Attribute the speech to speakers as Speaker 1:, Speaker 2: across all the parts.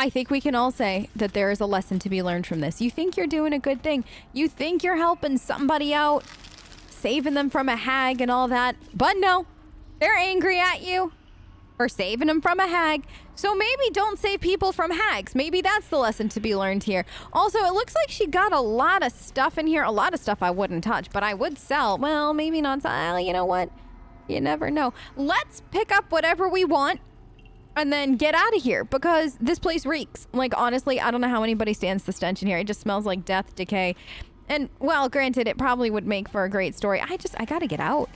Speaker 1: I think we can all say that there is a lesson to be learned from this. You think you're doing a good thing. You think you're helping somebody out, saving them from a hag and all that. But no, they're angry at you for saving them from a hag. So maybe don't save people from hags. Maybe that's the lesson to be learned here. Also, it looks like she got a lot of stuff in here. A lot of stuff I wouldn't touch, but I would sell. Well, maybe not sell. You know what? You never know. Let's pick up whatever we want and then get out of here because this place reeks. Like, honestly, I don't know how anybody stands the stench in here. It just smells like death, decay. And, well, granted, it probably would make for a great story. I gotta get out.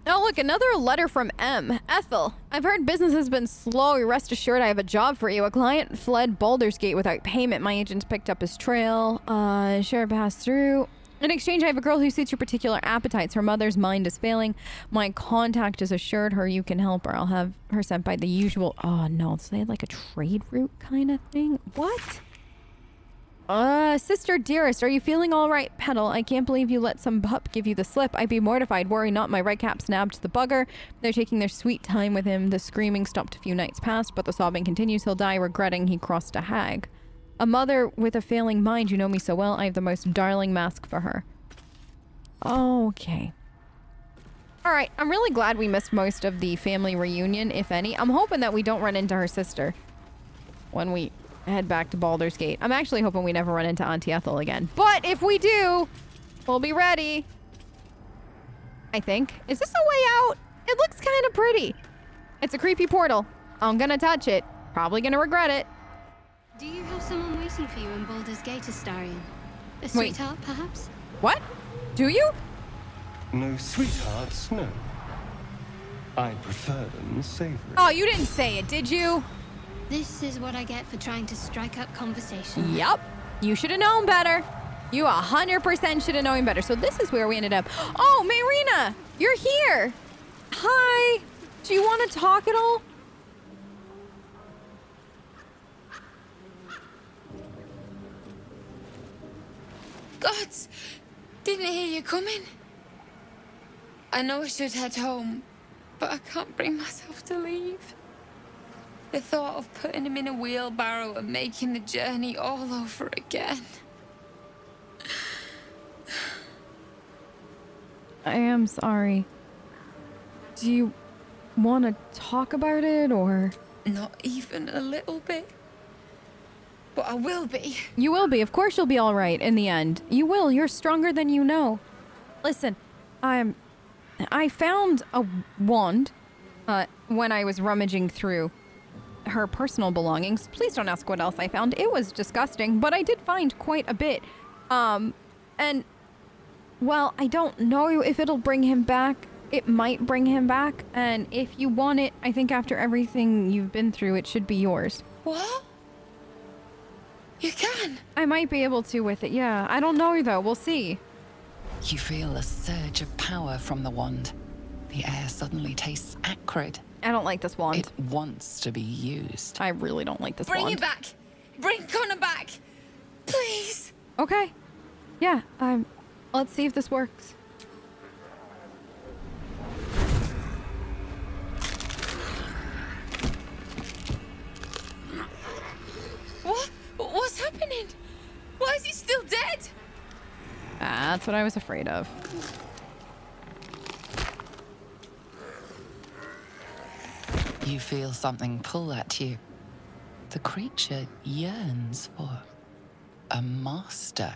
Speaker 1: Oh, look, another letter from M. Ethel, I've heard business has been slow. Rest assured I have a job for you. A client fled Baldur's Gate without payment. My agents picked up his trail. Sure, passed through. In exchange, I have a girl who suits your particular appetites. Her mother's mind is failing. My contact has assured her you can help her. I'll have her sent by the usual... Oh, no. So they had like a trade route kind of thing? What? Sister dearest, are you feeling all right? Petal, I can't believe you let some pup give you the slip. I'd be mortified. Worry not, my red cap snapped the bugger. They're taking their sweet time with him. The screaming stopped a few nights past, but the sobbing continues. He'll die regretting he crossed a hag. A mother with a failing mind, you know me so well. I have the most darling mask for her. Okay. All right, I'm really glad we missed most of the family reunion, if any. I'm hoping that we don't run into her sister when we head back to Baldur's Gate. I'm actually hoping we never run into Auntie Ethel again. But if we do, we'll be ready. I think. Is this a way out? It looks kind of pretty. It's a creepy portal. I'm gonna touch it. Probably gonna regret it.
Speaker 2: Do you have someone waiting for you in Baldur's Gate, Astarion? A sweetheart, perhaps?
Speaker 1: What? Do you?
Speaker 3: No sweethearts, no. I prefer them savory.
Speaker 1: Oh, you didn't say it, did you?
Speaker 2: This is what I get for trying to strike up conversation.
Speaker 1: Yep. You should have known better. You 100% should have known better. So this is where we ended up. Oh, Marina, you're here. Hi. Do you want to talk at all?
Speaker 4: Gods, didn't hear you coming. I know I should head home, but I can't bring myself to leave. The thought of putting him in a wheelbarrow and making the journey all over again.
Speaker 1: I am sorry. Do you want to talk about it, or?
Speaker 4: Not even a little bit. But I will be.
Speaker 1: You will be. Of course you'll be all right in the end. You will. You're stronger than you know. Listen, I found a wand when I was rummaging through her personal belongings. Please don't ask what else I found. It was disgusting, but I did find quite a bit. And, well, I don't know if it'll bring him back. It might bring him back, and if you want it, I think after everything you've been through, it should be yours.
Speaker 4: What? You can?
Speaker 1: I might be able to with it, yeah. I don't know, though. We'll see.
Speaker 5: You feel a surge of power from the wand. The air suddenly tastes acrid.
Speaker 1: I don't like this wand.
Speaker 5: It wants to be used.
Speaker 1: I really don't like this
Speaker 4: Bring
Speaker 1: wand.
Speaker 4: it back. Bring Connor back. Please.
Speaker 1: Okay. Yeah, let's see if this works.
Speaker 4: What? What's happening? Why is he still dead?
Speaker 1: That's what I was afraid of.
Speaker 5: You feel something pull at you. The creature yearns for a master.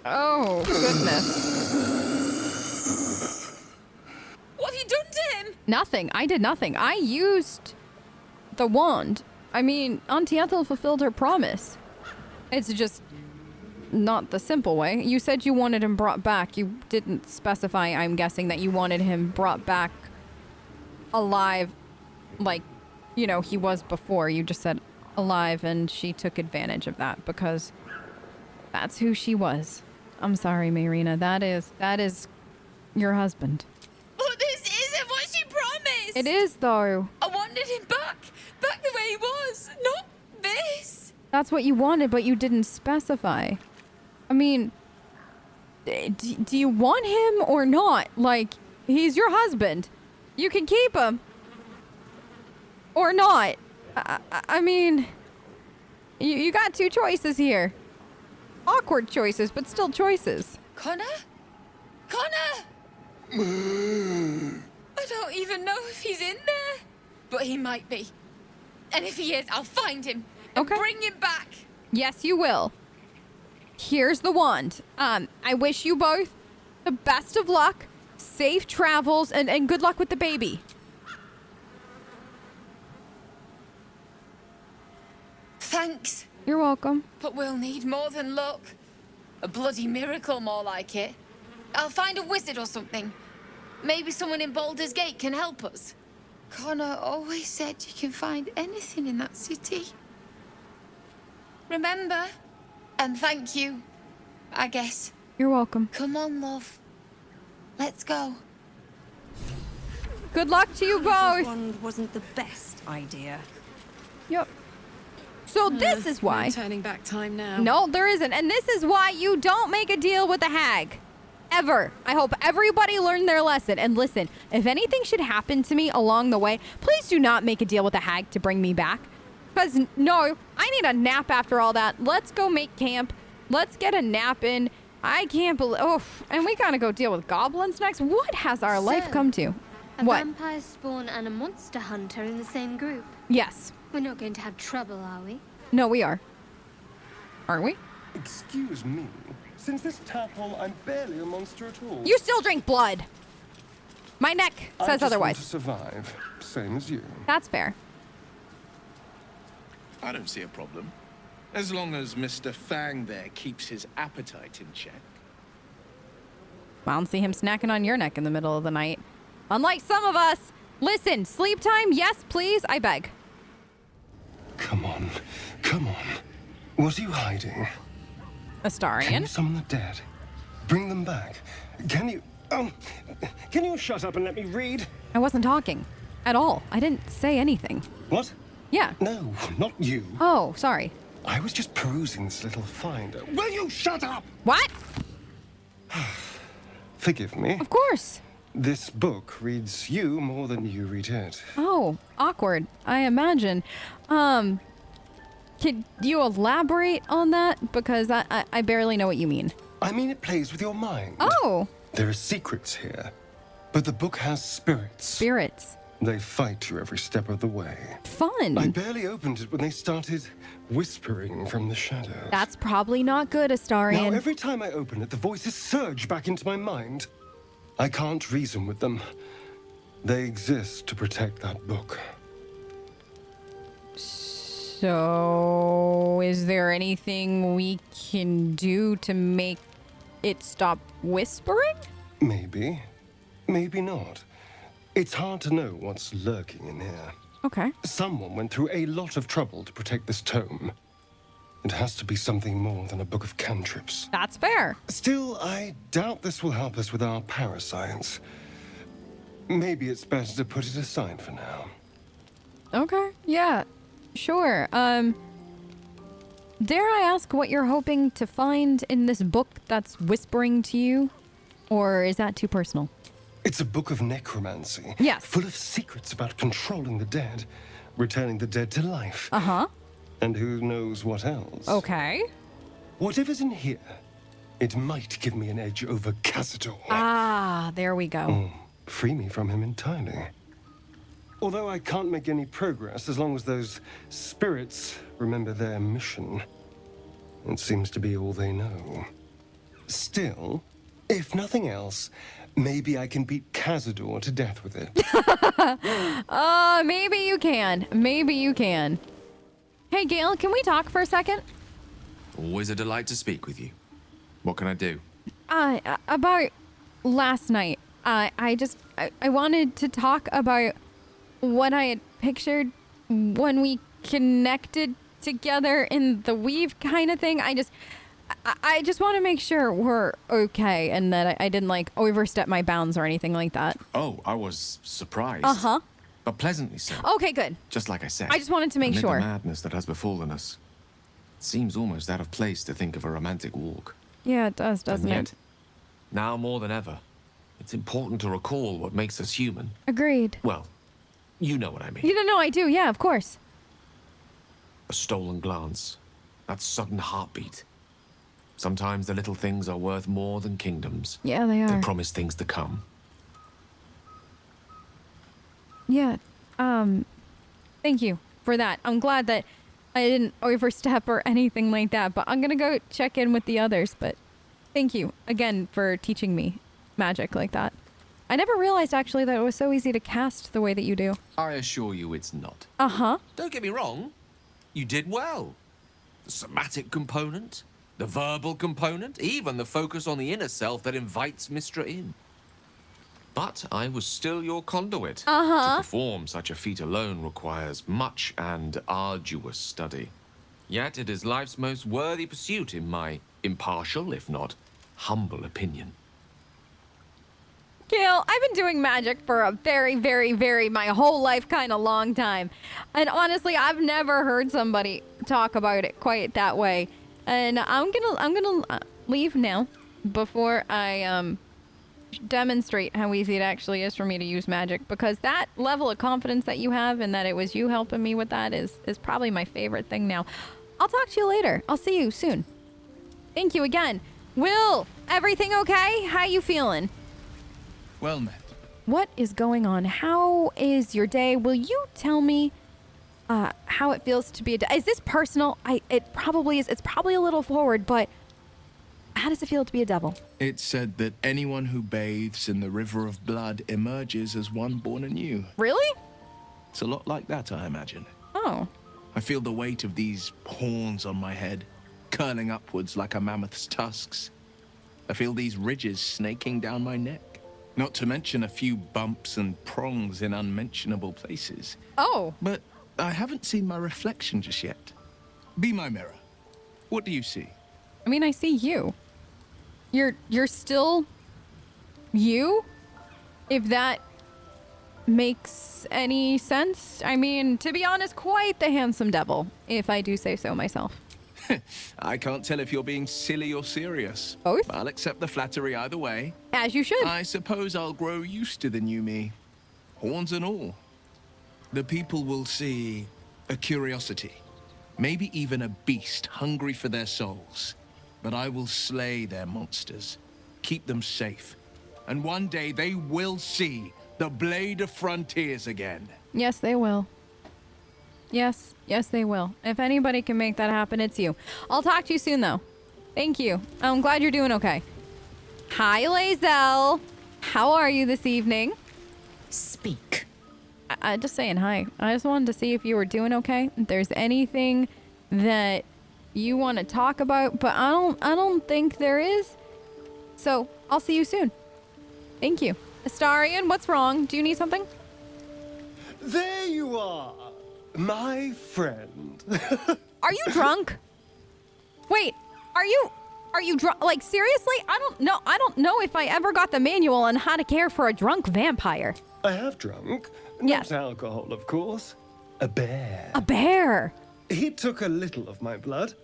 Speaker 1: Oh, goodness.
Speaker 4: What have you done to him?
Speaker 1: Nothing. I did nothing. I used the wand. I mean, Auntie Ethel fulfilled her promise. It's just not the simple way. You said you wanted him brought back. You didn't specify, I'm guessing, that you wanted him brought back alive like, you know, he was before. You just said alive, and she took advantage of that because that's who she was. I'm sorry, Marina. That is your husband.
Speaker 4: Oh, this isn't what she promised.
Speaker 1: It is, though.
Speaker 4: I wanted him back the way he was, not this.
Speaker 1: That's what you wanted, but you didn't specify. I mean, do you want him or not? Like, he's your husband. You can keep him. Or not. I mean, you got two choices here. Awkward choices, but still choices.
Speaker 4: Connor? Connor! I don't even know if he's in there. But he might be. And if he is, I'll find him and bring him back.
Speaker 1: Yes, you will. Here's the wand. I wish you both the best of luck, safe travels, and good luck with the baby.
Speaker 4: Thanks.
Speaker 1: You're welcome.
Speaker 4: But we'll need more than luck. A bloody miracle, more like it. I'll find a wizard or something. Maybe someone in Baldur's Gate can help us. Connor always said you can find anything in that city. Remember? And thank you, I guess.
Speaker 1: You're welcome.
Speaker 4: Come on, love. Let's go.
Speaker 1: Good luck to you both.
Speaker 6: Wand wasn't the best idea.
Speaker 1: Yep. So this is why.
Speaker 6: No turning back time now.
Speaker 1: No, there isn't. And this is why you don't make a deal with the hag. Ever. I hope everybody learned their lesson. And listen, if anything should happen to me along the way, please do not make a deal with the hag to bring me back. Because, no, I need a nap after all that. Let's go make camp. Let's get a nap in. I can't believe... Oh, and we gotta go deal with goblins next. What has our life
Speaker 2: So,
Speaker 1: come to?
Speaker 2: A
Speaker 1: What?
Speaker 2: vampire spawn and a monster hunter in the same group.
Speaker 1: Yes.
Speaker 2: We're not going to have trouble, are we?
Speaker 1: No, we are. Aren't we?
Speaker 3: Excuse me. Since this tadpole, I'm barely a monster at all.
Speaker 1: You still drink blood. My neck
Speaker 3: I
Speaker 1: says
Speaker 3: just
Speaker 1: otherwise.
Speaker 3: want to survive, same as you.
Speaker 1: That's fair.
Speaker 7: I don't see a problem. As long as Mr. Fang there keeps his appetite in check.
Speaker 1: I don't see him snacking on your neck in the middle of the night. Unlike some of us. Listen, sleep time, yes, please, I beg.
Speaker 3: Come on, come on. What are you hiding? Can you
Speaker 1: Astarian?
Speaker 3: summon the dead? Bring them back. Can you... can you shut up and let me read?
Speaker 1: I wasn't talking at all. I didn't say anything.
Speaker 3: What?
Speaker 1: Yeah.
Speaker 3: No, not you.
Speaker 1: Oh, sorry.
Speaker 3: I was just perusing this little finder. Will you shut up?
Speaker 1: What?
Speaker 3: Forgive me.
Speaker 1: Of course.
Speaker 3: This book reads you more than you read it.
Speaker 1: Oh, awkward, I imagine. Could you elaborate on that? Because I barely know what you mean.
Speaker 3: I mean, it plays with your mind.
Speaker 1: Oh,
Speaker 3: There are secrets here, but the book has spirits.
Speaker 1: spirits.
Speaker 3: They fight you every step of the way.
Speaker 1: Fun.
Speaker 3: I barely opened it when they started whispering from the shadows.
Speaker 1: That's probably not good,
Speaker 3: Now,
Speaker 1: Astarian.
Speaker 3: every time I open it, the voices surge back into my mind. I can't reason with them. They exist to protect that book.
Speaker 1: So, is there anything we can do to make it stop whispering?
Speaker 3: Maybe. Maybe not. It's hard to know what's lurking in here.
Speaker 1: Okay.
Speaker 3: Someone went through a lot of trouble to protect this tome. It has to be something more than a book of cantrips.
Speaker 1: That's fair.
Speaker 3: Still, I doubt this will help us with our parascience. Maybe it's better to put it aside for now.
Speaker 1: Okay. Yeah. Sure. Dare I ask what you're hoping to find in this book that's whispering to you? Or is that too personal?
Speaker 3: It's a book of necromancy.
Speaker 1: Yes.
Speaker 3: Full of secrets about controlling the dead, returning the dead to life,
Speaker 1: Uh-huh.
Speaker 3: and who knows what else.
Speaker 1: Okay.
Speaker 3: Whatever's in here, it might give me an edge over Cazador.
Speaker 1: Ah, there we go.
Speaker 3: Free me from him entirely. Although I can't make any progress as long as those spirits remember their mission. It seems to be all they know. Still, if nothing else, maybe I can beat Cazador to death with it.
Speaker 1: Maybe you can. Maybe you can. Hey, Gail, can we talk for a second?
Speaker 8: Always a delight to speak with you. What can I do?
Speaker 1: About last night. I wanted to talk about what I had pictured when we connected together in the weave kind of thing. I just want to make sure we're okay and that I didn't like overstep my bounds or anything like that.
Speaker 8: Oh, I was surprised.
Speaker 1: Uh-huh.
Speaker 8: But pleasantly so.
Speaker 1: Okay, good.
Speaker 8: Just like I said.
Speaker 1: I just wanted to make
Speaker 8: amid
Speaker 1: sure.
Speaker 8: the madness that has befallen us. It seems almost out of place to think of a romantic walk.
Speaker 1: Yeah, it does, doesn't
Speaker 8: and yet,
Speaker 1: it?
Speaker 8: now more than ever, It's important to recall what makes us human.
Speaker 1: Agreed.
Speaker 8: Well, you know what I mean.
Speaker 1: You don't know I do. Yeah, of course.
Speaker 8: A stolen glance. That sudden heartbeat. Sometimes the little things are worth more than kingdoms.
Speaker 1: Yeah, they are.
Speaker 8: They promise things to come.
Speaker 1: Yeah. Thank you for that. I'm glad that I didn't overstep or anything like that, but I'm gonna go check in with the others. But thank you again for teaching me magic like that. I never realized actually that it was so easy to cast the way that you do.
Speaker 8: I assure you it's not.
Speaker 1: Uh-huh.
Speaker 8: Don't get me wrong. You did well. The somatic component, the verbal component, even the focus on the inner self that invites Mistra in. But I was still your conduit. To perform such a feat alone requires much and arduous study. Yet it is life's most worthy pursuit in my impartial, if not humble opinion.
Speaker 1: Gail, I've been doing magic for a very, my whole life kind of long time. And honestly, I've never heard somebody talk about it quite that way. And I'm gonna leave now before I demonstrate how easy it actually is for me to use magic, because that level of confidence that you have and that it was you helping me with that is probably my favorite thing now. I'll talk to you later. I'll see you soon. Thank you again. Will, everything okay? How you feeling?
Speaker 7: Well met.
Speaker 1: What is going on? How is your day? Will you tell me how it feels to be a... Is this personal? It probably is. It's probably a little forward, but how does it feel to be a devil?
Speaker 7: It's said that anyone who bathes in the river of blood emerges as one born anew.
Speaker 1: Really?
Speaker 7: It's a lot like that, I imagine.
Speaker 1: Oh.
Speaker 7: I feel the weight of these horns on my head, curling upwards like a mammoth's tusks. I feel these ridges snaking down my neck. Not to mention a few bumps and prongs in unmentionable places.
Speaker 1: Oh.
Speaker 7: But I haven't seen my reflection just yet. Be my mirror. What do you see?
Speaker 1: I mean, I see you. You're still you? If that makes any sense. I mean, to be honest, quite the handsome devil, if I do say so myself.
Speaker 7: I can't tell if you're being silly or serious.
Speaker 1: Both?
Speaker 7: I'll accept the flattery either way.
Speaker 1: As you should.
Speaker 7: I suppose I'll grow used to the new me. Horns and all. The people will see a curiosity. Maybe even a beast hungry for their souls. But I will slay their monsters. Keep them safe. And one day they will see the Blade of Frontiers again.
Speaker 1: Yes, they will. Yes, they will. If anybody can make that happen, it's you. I'll talk to you soon, though. Thank you. I'm glad you're doing okay. Hi, Lae'zel. How are you this evening?
Speaker 6: Speak.
Speaker 1: I just saying hi. I just wanted to see if you were doing okay. If there's anything that you want to talk about, but I don't think there is. So I'll see you soon. Thank you. Astarion, what's wrong? Do you need something?
Speaker 3: There you are, my friend.
Speaker 1: Are you drunk? Wait, are you drunk? Like, seriously? I don't know if I ever got the manual on how to care for a drunk vampire.
Speaker 3: I have drunk. Not
Speaker 1: Yes.
Speaker 3: alcohol, of course. A bear.
Speaker 1: A bear.
Speaker 3: He took a little of my blood.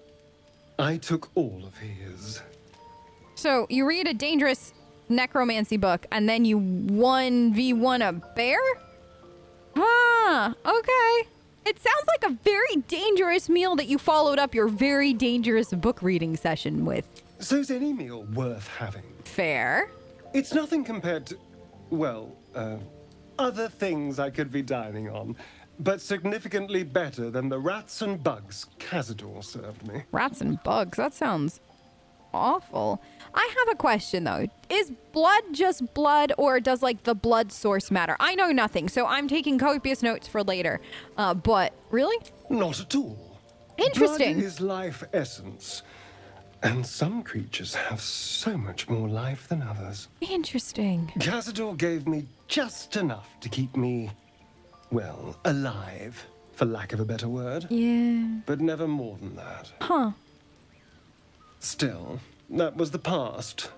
Speaker 3: I took all of his.
Speaker 1: So you read a dangerous necromancy book and then you 1v1 a bear? Huh, okay. It sounds like a very dangerous meal that you followed up your very dangerous book reading session with.
Speaker 3: So's any meal worth having.
Speaker 1: Fair.
Speaker 3: It's nothing compared to, well, other things I could be dining on, but significantly better than the rats and bugs Cazador served me.
Speaker 1: Rats and bugs, that sounds awful. I have a question though. Is blood just blood, or does like the blood source matter? I know nothing, so I'm taking copious notes for later. But really?
Speaker 3: Not at all.
Speaker 1: Interesting.
Speaker 3: Blood is life essence. And some creatures have so much more life than others.
Speaker 1: Interesting.
Speaker 3: Cazador gave me just enough to keep me, well, alive, for lack of a better word.
Speaker 1: Yeah.
Speaker 3: But never more than that.
Speaker 1: Huh.
Speaker 3: Still, that was the past.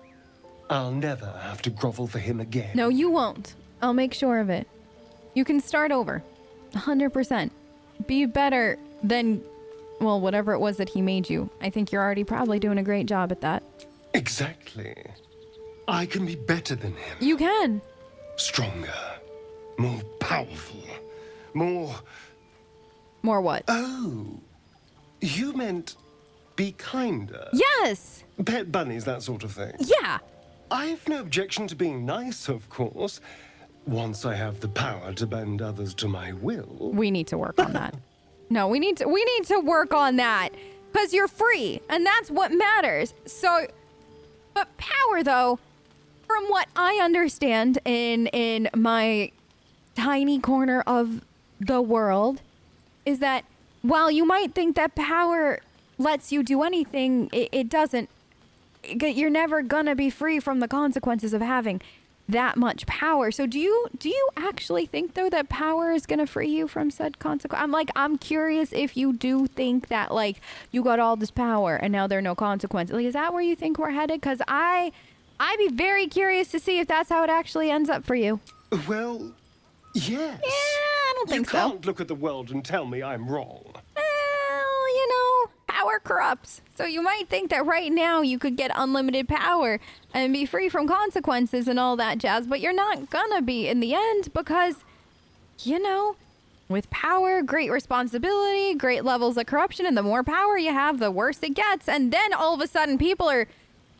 Speaker 3: I'll never have to grovel for him again.
Speaker 1: No, you won't. I'll make sure of it. You can start over. 100%. Be better than, well, whatever it was that he made you. I think you're already probably doing a great job at that.
Speaker 3: Exactly. I can be better than him.
Speaker 1: You can.
Speaker 3: Stronger. More powerful. More...
Speaker 1: More what?
Speaker 3: Oh. You meant be kinder.
Speaker 1: Yes.
Speaker 3: Pet bunnies, that sort of thing.
Speaker 1: Yeah.
Speaker 3: I've no objection to being nice, of course. Once I have the power to bend others to my will.
Speaker 1: We need to work on that. No, we need to work on that. Because you're free, and that's what matters. So, but power, though, from what I understand in my tiny corner of the world, is that while you might think that power lets you do anything, it doesn't. You're never gonna be free from the consequences of having that much power. So do you actually think, though, that power is gonna free you from said consequence? I'm curious if you do think that, like, you got all this power and now there are no consequences. Like, is that where you think we're headed? Because I'd be very curious to see if that's how it actually ends up for you.
Speaker 3: Well, yes.
Speaker 1: Yeah, I don't think so.
Speaker 3: You can't look at the world and tell me I'm wrong.
Speaker 1: Well, you know, power corrupts. So you might think that right now you could get unlimited power and be free from consequences and all that jazz, but you're not gonna be in the end because, you know, with power, great responsibility, great levels of corruption, and the more power you have, the worse it gets. And then all of a sudden people are,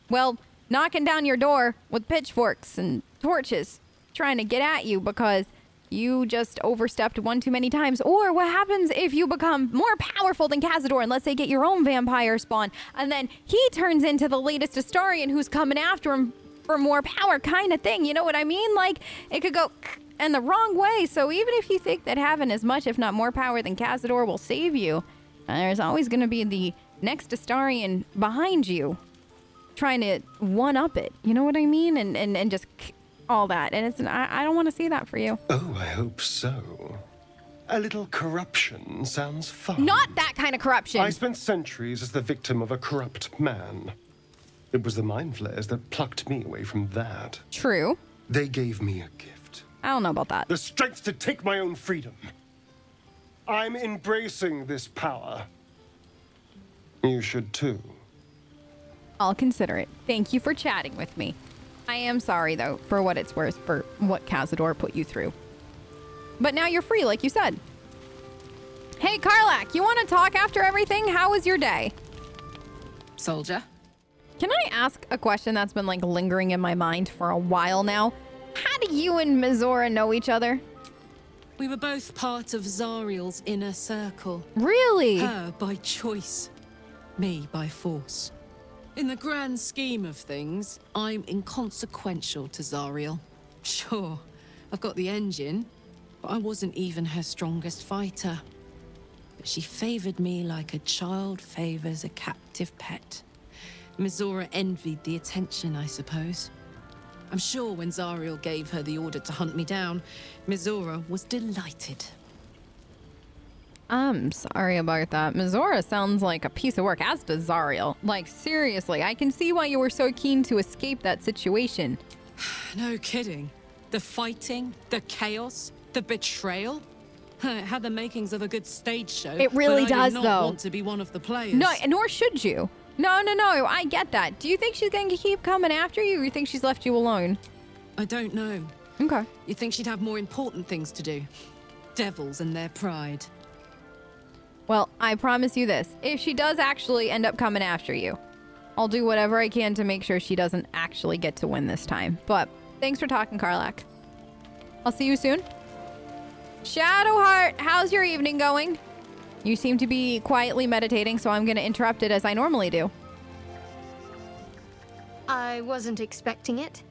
Speaker 1: well, knocking down your door with pitchforks and torches trying to get at you because you just overstepped one too many times. Or what happens if you become more powerful than Cazador and let's say get your own vampire spawn and then he turns into the latest Astarian who's coming after him for more power kind of thing. You know what I mean? Like, it could go in the wrong way. So even if you think that having as much, if not more power than Cazador will save you, there's always going to be the next Astarian behind you trying to one-up it. You know what I mean? And just all that. And I don't want to see that for you.
Speaker 3: Oh, I hope so. A little corruption sounds fun.
Speaker 1: Not that kind of corruption.
Speaker 3: I spent centuries as the victim of a corrupt man. It was the mind flayers that plucked me away from that.
Speaker 1: True.
Speaker 3: They gave me a gift.
Speaker 1: I don't know about that.
Speaker 3: The strength to take my own freedom. I'm embracing this power. You should too.
Speaker 1: I'll consider it. Thank you for chatting with me. I am sorry, though, for what it's worth, for what Cazador put you through. But now you're free, like you said. Hey, Karlak, you want to talk after everything? How was your day?
Speaker 5: Soldier?
Speaker 1: Can I ask a question that's been, like, lingering in my mind for a while now? How do you and Mizora know each other?
Speaker 6: We were both part of Zariel's inner circle.
Speaker 1: Really?
Speaker 6: Her by choice, me by force. In the grand scheme of things, I'm inconsequential to Zariel. Sure, I've got the engine, but I wasn't even her strongest fighter. But she favored me like a child favors a captive pet. Mizora envied the attention, I suppose. I'm sure when Zariel gave her the order to hunt me down, Mizora was delighted.
Speaker 1: I'm sorry about that. Mizora sounds like a piece of work, as does Zariel. Like, seriously, I can see why you were so keen to escape that situation.
Speaker 6: No kidding. The fighting, the chaos, the betrayal. It had the makings of a good stage show.
Speaker 1: It really
Speaker 6: but I
Speaker 1: does,
Speaker 6: did not
Speaker 1: though.
Speaker 6: want to be one of the players.
Speaker 1: No, nor should you. No, I get that. Do you think she's going to keep coming after you, or you think she's left you alone?
Speaker 6: I don't know.
Speaker 1: Okay.
Speaker 6: You think she'd have more important things to do? Devils and their pride.
Speaker 1: Well, I promise you this. If she does actually end up coming after you, I'll do whatever I can to make sure she doesn't actually get to win this time. But thanks for talking, Karlak. I'll see you soon. Shadowheart, how's your evening going? You seem to be quietly meditating, so I'm going to interrupt it as I normally do.
Speaker 2: I wasn't expecting it,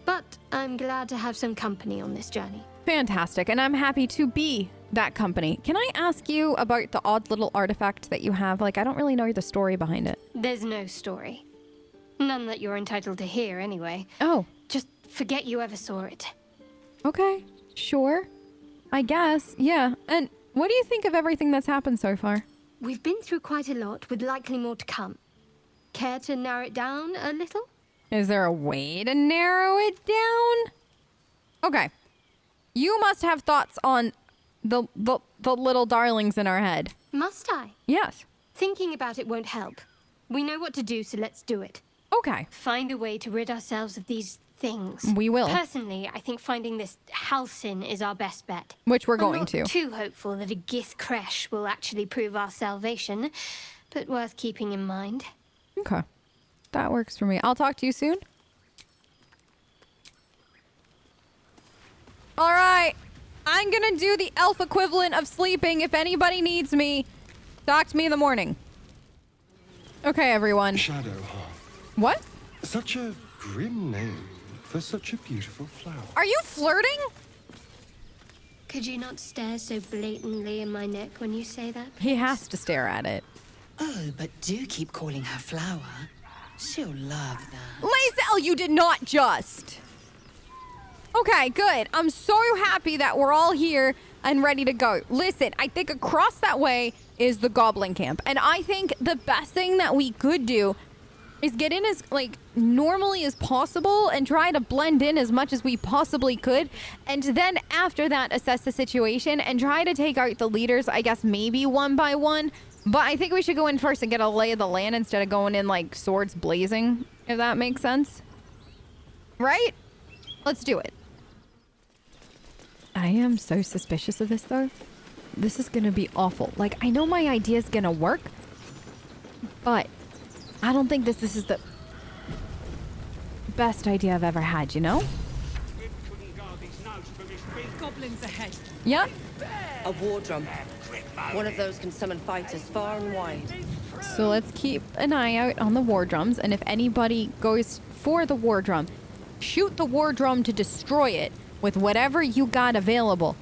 Speaker 2: but I'm glad to have some company on this journey.
Speaker 1: Fantastic, and I'm happy to be that company. Can I ask you about the odd little artifact that you have? Like, I don't really know the story behind it.
Speaker 2: There's no story. None that you're entitled to hear, anyway.
Speaker 1: Oh,
Speaker 2: Just forget you ever saw it.
Speaker 1: okay. Sure. I guess, yeah. And what do you think of everything that's happened so far?
Speaker 2: We've been through quite a lot, with likely more to come. Care to narrow it down a little?
Speaker 1: Is there a way to narrow it down? Okay. You must have thoughts on the little darlings in our head.
Speaker 2: Must I?
Speaker 1: Yes.
Speaker 2: Thinking about it won't help. We know what to do, so let's do it.
Speaker 1: Okay.
Speaker 2: Find a way to rid ourselves of these things.
Speaker 1: We will.
Speaker 2: Personally, I think finding this Halcyon is our best bet.
Speaker 1: Which we're
Speaker 2: I'm
Speaker 1: going
Speaker 2: not
Speaker 1: to.
Speaker 2: too hopeful that a Gith crash will actually prove our salvation, but worth keeping in mind.
Speaker 1: Okay. That works for me. I'll talk to you soon. All right. I'm going to do the elf equivalent of sleeping. If anybody needs me, talk to me in the morning. Okay, everyone.
Speaker 3: Shadow, huh?
Speaker 1: What?
Speaker 3: Such a grim name for such a beautiful flower.
Speaker 1: Are you flirting?
Speaker 2: Could you not stare so blatantly in my neck when you say that?
Speaker 1: He has to stare at it.
Speaker 9: Oh, but do keep calling her Flower. She'll love that.
Speaker 1: Lae'zel, you did not just. Okay, good. I'm so happy that we're all here and ready to go. Listen, I think across that way is the goblin camp. And I think the best thing that we could do is get in as, like, normally as possible and try to blend in as much as we possibly could. And then after that, assess the situation and try to take out the leaders, I guess, maybe one by one. But I think we should go in first and get a lay of the land instead of going in, like, swords blazing, if that makes sense. Right? Let's do it. I am so suspicious of this, though. This is gonna be awful. Like, I know my idea is gonna work, but I don't think this is the best idea I've ever had, you know?
Speaker 10: Goblins ahead.
Speaker 1: Yeah?
Speaker 11: A war drum. One of those can summon fighters far and wide.
Speaker 1: So let's keep an eye out on the war drums, and if anybody goes for the war drum, shoot the war drum to destroy it with whatever you got available,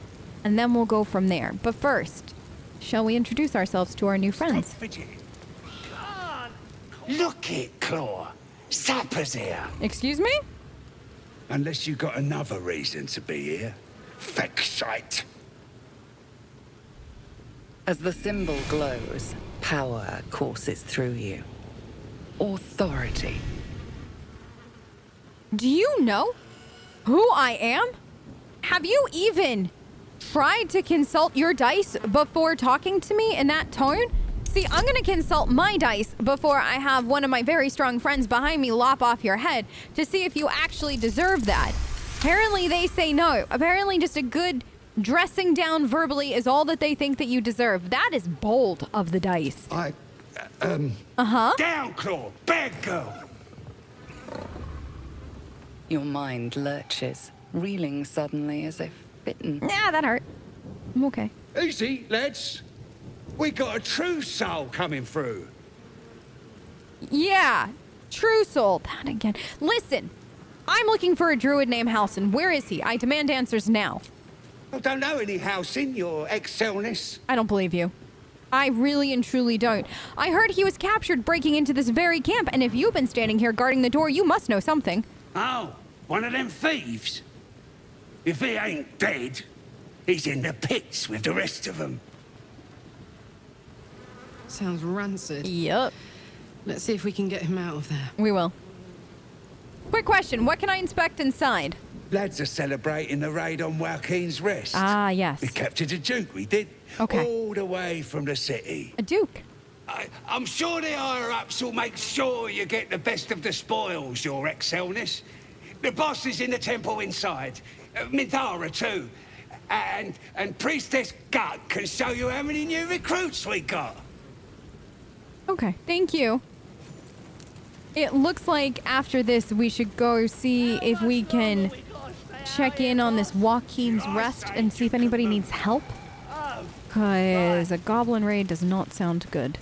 Speaker 1: and then we'll go from there. But first, shall we introduce ourselves to our new friends?
Speaker 12: Look it, Claw. Sapper's here.
Speaker 1: Excuse me?
Speaker 12: Unless you got another reason to be here. Feck shite.
Speaker 5: As the symbol glows, power courses through you. Authority.
Speaker 1: Do you know who I am? Have you even tried to consult your dice before talking to me in that tone? See, I'm gonna consult my dice before I have one of my very strong friends behind me lop off your head to see if you actually deserve that. Apparently they say no. Apparently just a good dressing down verbally is all that they think that you deserve. That is bold of the dice.
Speaker 12: Down, Claw. Bad girl.
Speaker 5: Your mind lurches, reeling suddenly as if bitten.
Speaker 1: Yeah, that hurt. I'm okay.
Speaker 12: Easy, lads. We got a true soul coming through.
Speaker 1: Yeah, true soul. That again. Listen, I'm looking for a druid named Halcyon. Where is he? I demand answers now.
Speaker 12: I don't know any house in your excelness.
Speaker 1: I don't believe you. I really and truly don't. I heard he was captured breaking into this very camp, and if you've been standing here guarding the door, you must know something.
Speaker 12: Oh, one of them thieves? If he ain't dead, he's in the pits with the rest of them.
Speaker 6: Sounds rancid.
Speaker 1: Yup.
Speaker 6: Let's see if we can get him out of there.
Speaker 1: We will. Quick question. What can I inspect inside?
Speaker 12: Lads are celebrating the raid on Joaquin's Rest.
Speaker 1: Ah, yes.
Speaker 12: We captured a duke, we did.
Speaker 1: Okay.
Speaker 12: All the way from the city.
Speaker 1: A duke.
Speaker 12: I'm sure the higher-ups will make sure you get the best of the spoils, your excelness. The boss is in the temple inside. Minthara, too. And Priestess Gut can show you how many new recruits we got.
Speaker 1: Okay, thank you. It looks like after this we should go see if we can check in on this Joaquin's Rest and see if anybody needs help. Because a goblin raid does not sound good.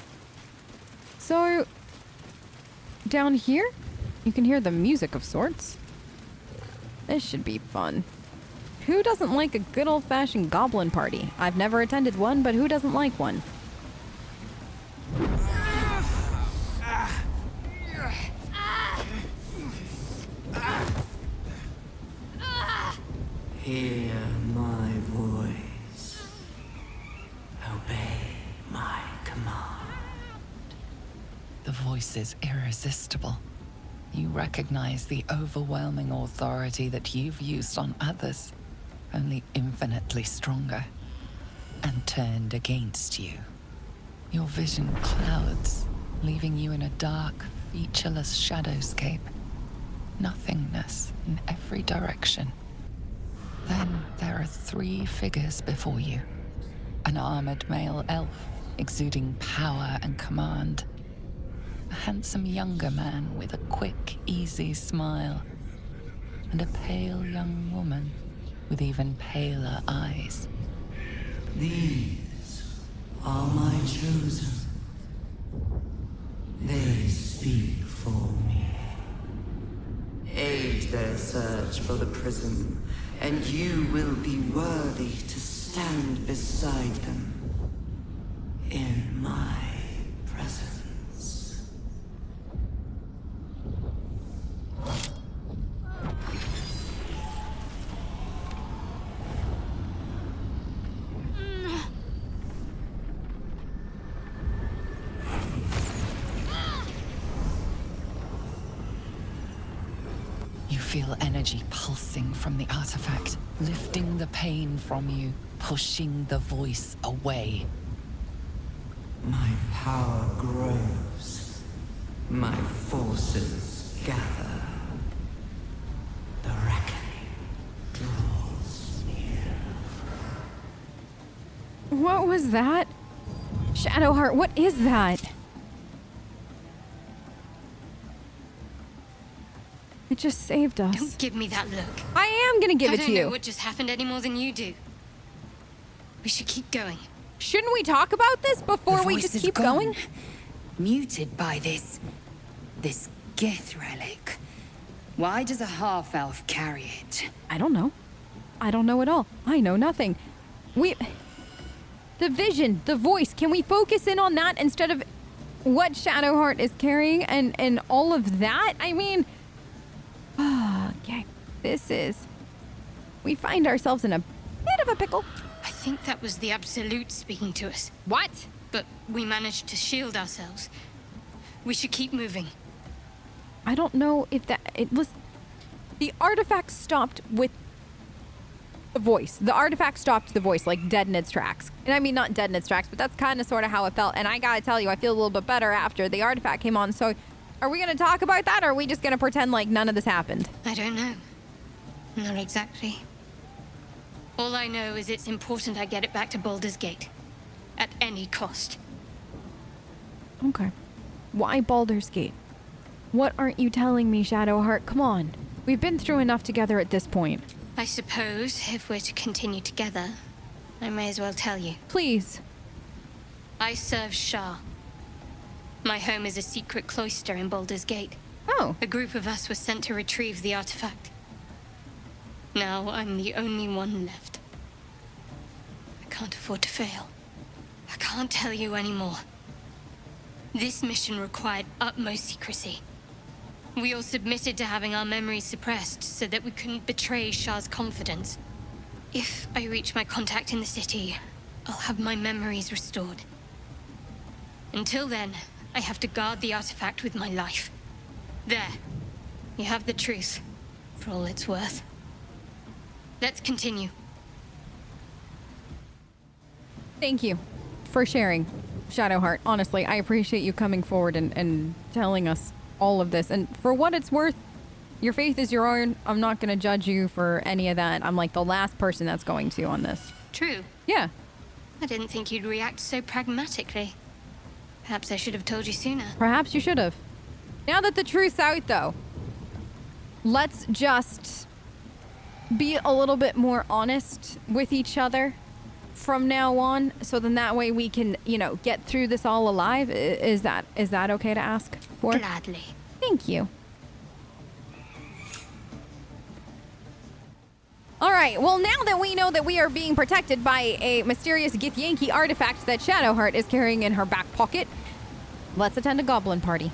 Speaker 1: So, down here, you can hear the music of sorts. This should be fun. Who doesn't like a good old-fashioned goblin party? I've never attended one, but who doesn't like one?
Speaker 13: Hear my voice. Obey my command.
Speaker 5: The voice is irresistible. You recognize the overwhelming authority that you've used on others, only infinitely stronger, and turned against you. Your vision clouds, leaving you in a dark, featureless shadowscape. nothingness in every direction. Then there are 3 figures before you. An armored male elf, exuding power and command. A handsome younger man with a quick, easy smile. And a pale young woman with even paler eyes.
Speaker 13: These are my chosen. They speak for me. Aid their search for the prism, and you will be worthy to stand beside them in my presence.
Speaker 5: You feel energy pulsing from the artifact, lifting the pain from you, pushing the voice away.
Speaker 13: My power grows. My forces gather. The reckoning draws near.
Speaker 1: What was that? Shadowheart, what is that? It just saved us.
Speaker 2: Don't give me that look.
Speaker 1: I am gonna give it to
Speaker 2: I don't know
Speaker 1: you.
Speaker 2: what just happened any more than you do. We should keep going.
Speaker 1: Shouldn't we talk about this before
Speaker 9: The
Speaker 1: we
Speaker 9: voice
Speaker 1: just
Speaker 9: is
Speaker 1: keep
Speaker 9: gone.
Speaker 1: going?
Speaker 9: Muted by this Gith relic. Why does a half-elf carry it?
Speaker 1: I don't know. I don't know at all. I know nothing. The vision, the voice, can we focus in on that instead of what Shadowheart is carrying and all of that? I mean, okay, we find ourselves in a bit of a pickle.
Speaker 2: I think that was the Absolute speaking to us.
Speaker 1: What?
Speaker 2: But we managed to shield ourselves. We should keep moving.
Speaker 1: I don't know if the artifact stopped with the voice. The artifact stopped the voice, like dead in its tracks. And I mean, not dead in its tracks, but that's kind of sort of how it felt. And I gotta tell you, I feel a little bit better after the artifact came on. So are we gonna talk about that, or are we just gonna pretend like none of this happened?
Speaker 2: I don't know. Not exactly. All I know is it's important I get it back to Baldur's Gate. At any cost.
Speaker 1: Okay. Why Baldur's Gate? What aren't you telling me, Shadowheart? Come on. We've been through enough together at this point.
Speaker 2: I suppose if we're to continue together, I may as well tell you.
Speaker 1: Please.
Speaker 2: I serve Shah. My home is a secret cloister in Baldur's Gate.
Speaker 1: Oh.
Speaker 2: A group of us was sent to retrieve the artifact. Now I'm the only one left. I can't afford to fail. I can't tell you anymore. This mission required utmost secrecy. We all submitted to having our memories suppressed so that we couldn't betray Shah's confidence. If I reach my contact in the city, I'll have my memories restored. Until then, I have to guard the artifact with my life. There. You have the truth, for all it's worth. Let's continue.
Speaker 1: Thank you for sharing, Shadowheart. Honestly, I appreciate you coming forward and telling us all of this. And for what it's worth, your faith is your own. I'm not going to judge you for any of that. I'm like the last person that's going to on this.
Speaker 2: True.
Speaker 1: Yeah.
Speaker 2: I didn't think you'd react so pragmatically. Perhaps I should have told you sooner.
Speaker 1: Perhaps you should have. Now that the truth's out, though, let's just be a little bit more honest with each other from now on, so then that way we can, get through this all alive. Is that okay to ask for?
Speaker 2: Gladly.
Speaker 1: Thank you. All right, well, now that we know that we are being protected by a mysterious Githyanki artifact that Shadowheart is carrying in her back pocket, let's attend a goblin party.